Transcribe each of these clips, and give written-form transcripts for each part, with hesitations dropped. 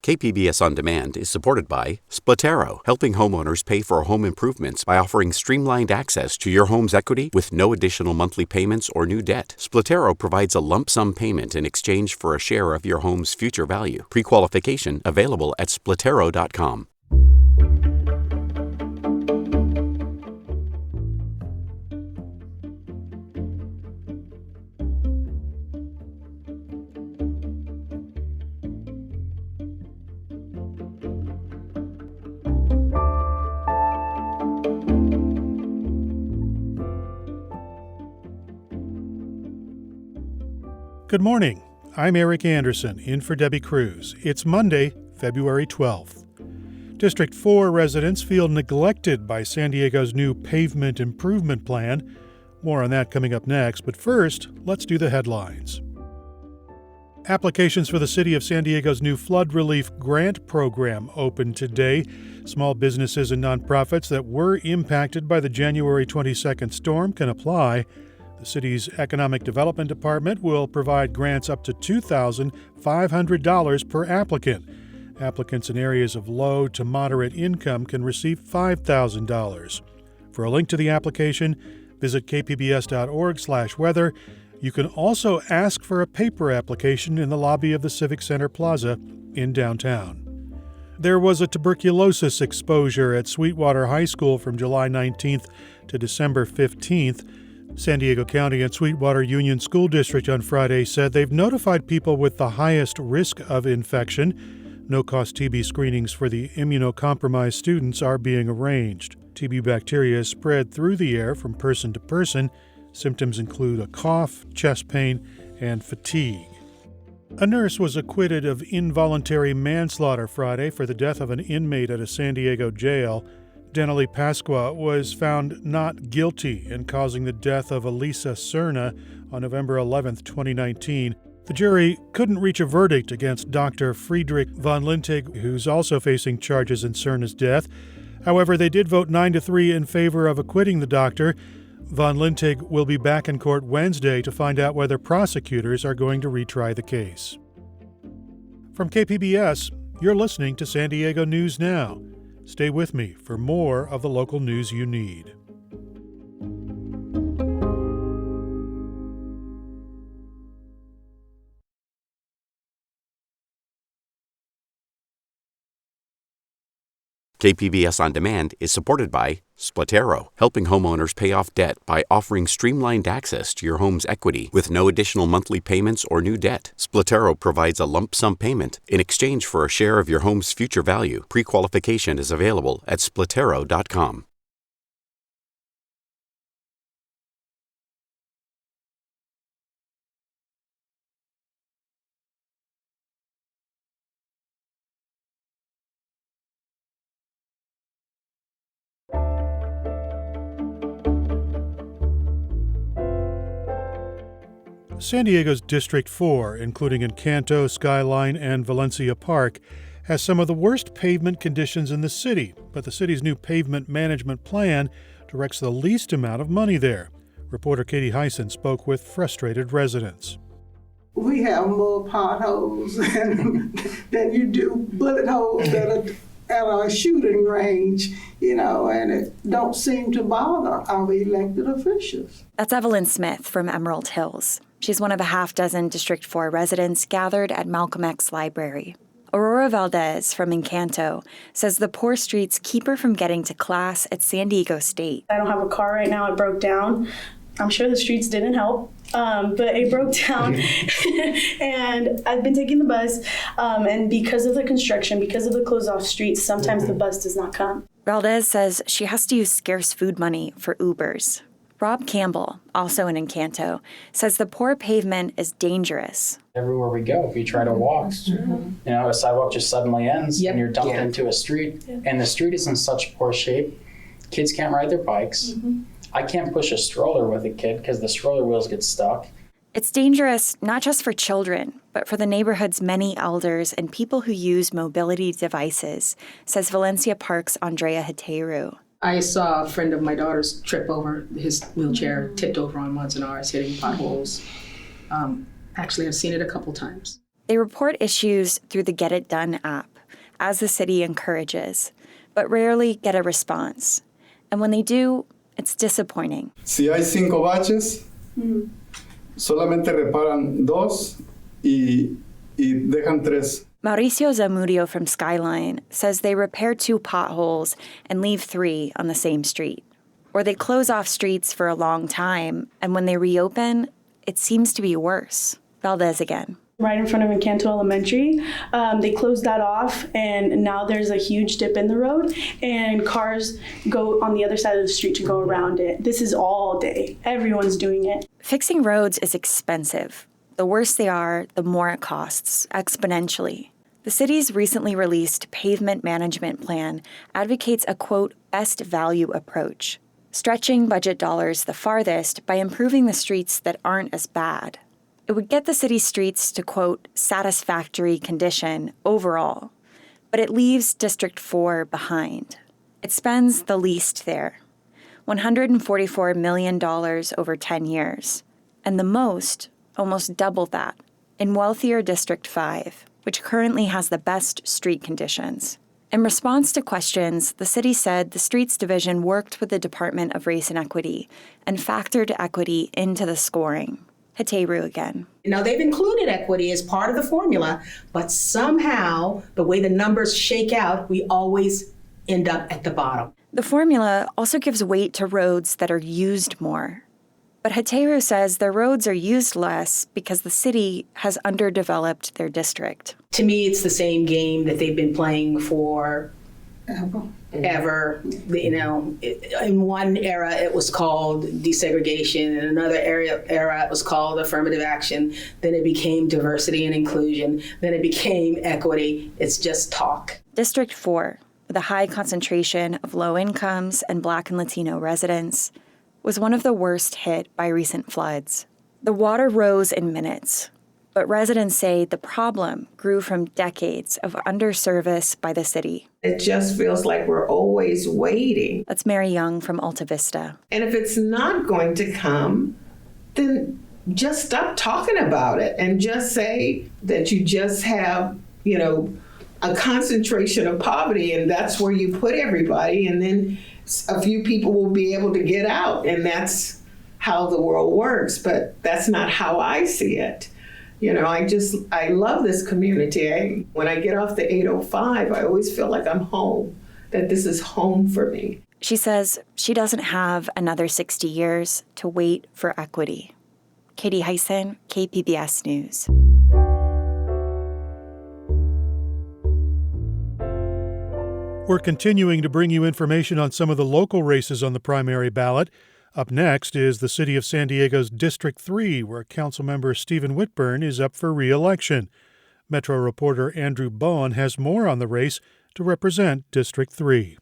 KPBS On Demand is supported by Splatero, helping homeowners pay for home improvements by offering streamlined access to your home's equity with no additional monthly payments or new debt. Splatero provides a lump sum payment in exchange for a share of your home's future value. Pre-qualification available at Splatero.com. Good morning. I'm Eric Anderson, in for Debbie Cruz. It's Monday, February 12th. District 4 residents feel neglected by San Diego's new pavement improvement plan. More on that coming up next, but first, let's do the headlines. Applications for the City of San Diego's new flood relief grant program opened today. Small businesses and nonprofits that were impacted by the January 22nd storm can apply. The city's Economic Development Department will provide grants up to $2,500 per applicant. Applicants in areas of low to moderate income can receive $5,000. For a link to the application, visit kpbs.org/weather. You can also ask for a paper application in the lobby of the Civic Center Plaza in downtown. There was a tuberculosis exposure at Sweetwater High School from July 19th to December 15th. San Diego County and Sweetwater Union School District on Friday said they've notified people with the highest risk of infection. No-cost TB screenings for the immunocompromised students are being arranged. TB bacteria spread through the air from person to person. Symptoms include a cough, chest pain, and fatigue. A nurse was acquitted of involuntary manslaughter Friday for the death of an inmate at a San Diego jail. Denali Pasqua was found not guilty in causing the death of Elisa Serna on November 11, 2019. The jury couldn't reach a verdict against Dr. Friedrich von Lintig, who's also facing charges in Serna's death. However, they did vote 9-3 in favor of acquitting the doctor. Von Lintig will be back in court Wednesday to find out whether prosecutors are going to retry the case. From KPBS, you're listening to San Diego News Now. Stay with me for more of the local news you need. KPBS On Demand is supported by Splatero, helping homeowners pay off debt by offering streamlined access to your home's equity with no additional monthly payments or new debt. Splatero provides a lump sum payment in exchange for a share of your home's future value. Pre-qualification is available at Splatero.com. San Diego's District 4, including Encanto, Skyline, and Valencia Park, has some of the worst pavement conditions in the city, but the city's new pavement management plan directs the least amount of money there. Reporter Katie Hyson spoke with frustrated residents. We have more potholes than you do bullet holes at a shooting range, and it don't seem to bother our elected officials. That's Evelyn Smith from Emerald Hills. She's one of a half dozen District 4 residents gathered at Malcolm X Library. Aurora Valdez from Encanto says the poor streets keep her from getting to class at San Diego State. I don't have a car right now. It broke down. I'm sure the streets didn't help, but it broke down. And I've been taking the bus, and because of the construction, because of the closed-off streets, sometimes the bus does not come. Valdez says she has to use scarce food money for Ubers. Rob Campbell, also in Encanto, says the poor pavement is dangerous. Everywhere we go, if you try to walk, a sidewalk just suddenly ends and you're dumped into a street. And the street is in such poor shape, kids can't ride their bikes. I can't push a stroller with a kid because the stroller wheels get stuck. It's dangerous not just for children, but for the neighborhood's many elders and people who use mobility devices, says Valencia Park's Andrea Hateru. I saw a friend of my daughter's trip over, his wheelchair tipped over on Montanars, hitting potholes. Actually, I've seen it a couple times. They report issues through the Get It Done app, as the city encourages, but rarely get a response. And when they do, it's disappointing. Si hay 5 baches, solamente reparan 2 y dejan 3. Mauricio Zamudio from Skyline says they repair 2 potholes and leave 3 on the same street. Or they close off streets for a long time, and when they reopen, it seems to be worse. Valdez again. Right in front of Encanto Elementary, they closed that off, and now there's a huge dip in the road, and cars go on the other side of the street to go around it. This is all day. Everyone's doing it. Fixing roads is expensive. The worse they are, the more it costs, exponentially. The city's recently released pavement management plan advocates a, quote, best value approach, stretching budget dollars the farthest by improving the streets that aren't as bad. It would get the city's streets to, quote, satisfactory condition overall, but it leaves District 4 behind. It spends the least there, $144 million over 10 years, and the most, almost double that, in wealthier District 5, which currently has the best street conditions. In response to questions, the city said the Streets Division worked with the Department of Race and Equity and factored equity into the scoring. Hateru again. Now, they've included equity as part of the formula, but somehow, the way the numbers shake out, we always end up at the bottom. The formula also gives weight to roads that are used more. But Hateru says their roads are used less because the city has underdeveloped their district. To me, it's the same game that they've been playing for ever. You know, in one era it was called desegregation, in another era it was called affirmative action, then it became diversity and inclusion, then it became equity. It's just talk. District 4, with a high concentration of low incomes and Black and Latino residents, was one of the worst hit by recent floods. The water rose in minutes, but residents say the problem grew from decades of underservice by the city. It just feels like we're always waiting. That's Mary Young from Alta Vista. And if it's not going to come, then just stop talking about it and just say that you just have, a concentration of poverty, and that's where you put everybody, and then a few people will be able to get out, and that's how the world works. But that's not how I see it. I love this community. When I get off the 805, I always feel like I'm home, that this is home for me. She says she doesn't have another 60 years to wait for equity. Katie Heisen, KPBS News. We're continuing to bring you information on some of the local races on the primary ballot. Up next is the city of San Diego's District 3, where Councilmember Stephen Whitburn is up for re-election. Metro reporter Andrew Bowen has more on the race to represent District 3.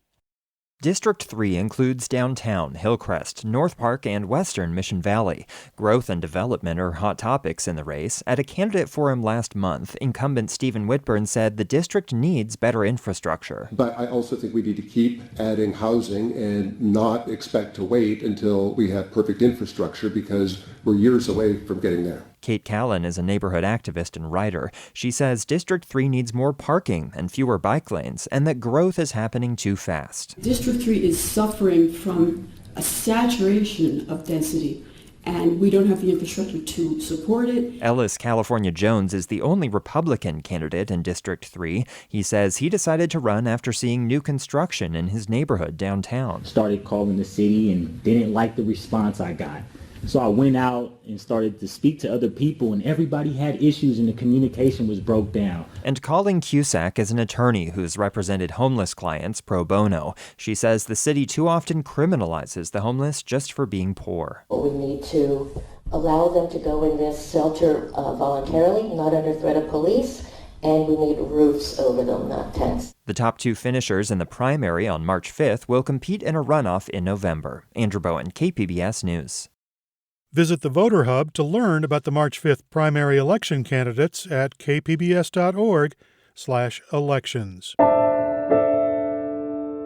District 3 includes downtown, Hillcrest, North Park, and western Mission Valley. Growth and development are hot topics in the race. At a candidate forum last month, incumbent Stephen Whitburn said the district needs better infrastructure. But I also think we need to keep adding housing and not expect to wait until we have perfect infrastructure, because we're years away from getting there. Kate Callan is a neighborhood activist and writer. She says District 3 needs more parking and fewer bike lanes, and that growth is happening too fast. District 3 is suffering from a saturation of density, and we don't have the infrastructure to support it. Ellis California Jones is the only Republican candidate in District 3. He says he decided to run after seeing new construction in his neighborhood downtown. Started calling the city and didn't like the response I got. So I went out and started to speak to other people, and everybody had issues and the communication was broke down. And Colleen Cusack is an attorney who's represented homeless clients pro bono. She says the city too often criminalizes the homeless just for being poor. We need to allow them to go in this shelter voluntarily, not under threat of police, and we need roofs over them, not tents. The top 2 finishers in the primary on March 5th will compete in a runoff in November. Andrew Bowen, KPBS News. Visit the Voter Hub to learn about the March 5th primary election candidates at kpbs.org/elections.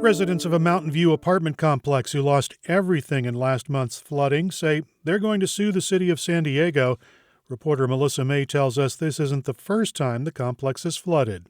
Residents of a Mountain View apartment complex who lost everything in last month's flooding say they're going to sue the city of San Diego. Reporter Melissa May tells us this isn't the first time the complex is flooded.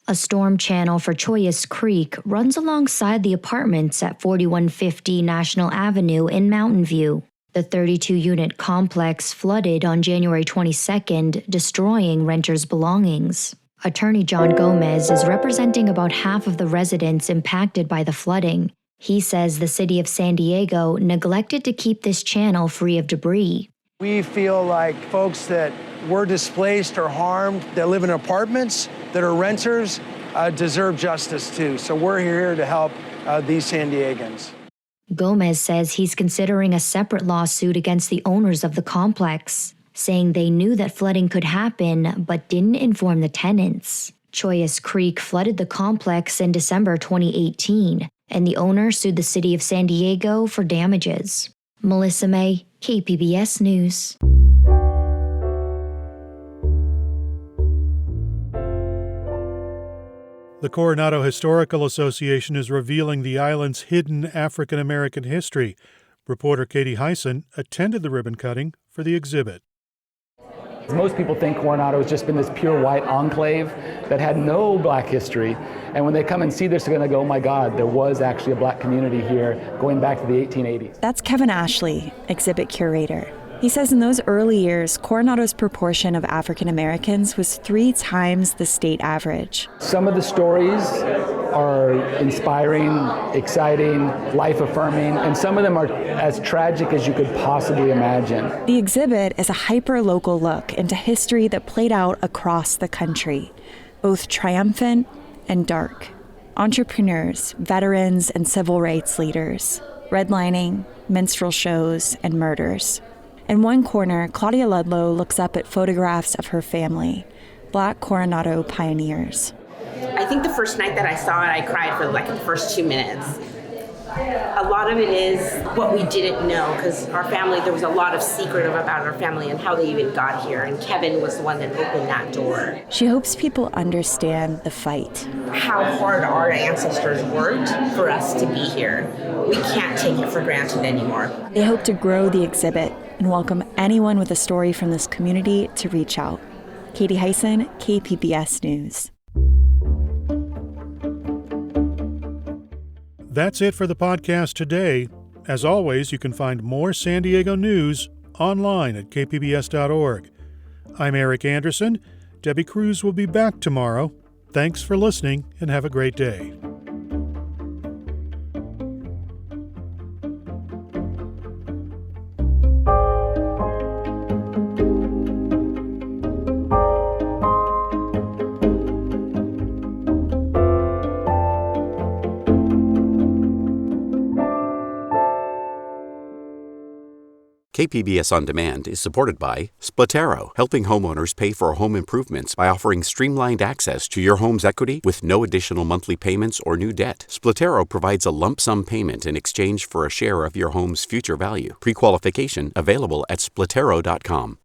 A storm channel for Chollas Creek runs alongside the apartments at 4150 National Avenue in Mountain View. The 32-unit complex flooded on January 22nd, destroying renters' belongings. Attorney John Gomez is representing about half of the residents impacted by the flooding. He says the city of San Diego neglected to keep this channel free of debris. We feel like folks that were displaced or harmed, that live in apartments, that are renters, deserve justice too. So we're here to help these San Diegans. Gomez says he's considering a separate lawsuit against the owners of the complex, saying they knew that flooding could happen but didn't inform the tenants. Chollas Creek flooded the complex in December 2018, and the owner sued the city of San Diego for damages. Melissa May, KPBS News. The Coronado Historical Association is revealing the island's hidden African American history. Reporter Katie Hyson attended the ribbon cutting for the exhibit. Most people think Coronado has just been this pure white enclave that had no black history. And when they come and see this, they're going to go, oh my God, there was actually a black community here going back to the 1880s. That's Kevin Ashley, exhibit curator. He says in those early years, Coronado's proportion of African Americans was 3 times the state average. Some of the stories are inspiring, exciting, life-affirming, and some of them are as tragic as you could possibly imagine. The exhibit is a hyper-local look into history that played out across the country, both triumphant and dark. Entrepreneurs, veterans, and civil rights leaders, redlining, minstrel shows, and murders. In one corner, Claudia Ludlow looks up at photographs of her family, Black Coronado pioneers. I think the first night that I saw it, I cried for like the first 2 minutes. A lot of it is what we didn't know, because our family, there was a lot of secretive about our family and how they even got here, and Kevin was the one that opened that door. She hopes people understand the fight. How hard our ancestors worked for us to be here. We can't take it for granted anymore. They hope to grow the exhibit and welcome anyone with a story from this community to reach out. Katie Hyson, KPBS News. That's it for the podcast today. As always, you can find more San Diego news online at kpbs.org. I'm Eric Anderson. Debbie Cruz will be back tomorrow. Thanks for listening and have a great day. KPBS On Demand is supported by Splatero, helping homeowners pay for home improvements by offering streamlined access to your home's equity with no additional monthly payments or new debt. Splatero provides a lump sum payment in exchange for a share of your home's future value. Pre-qualification available at splatero.com.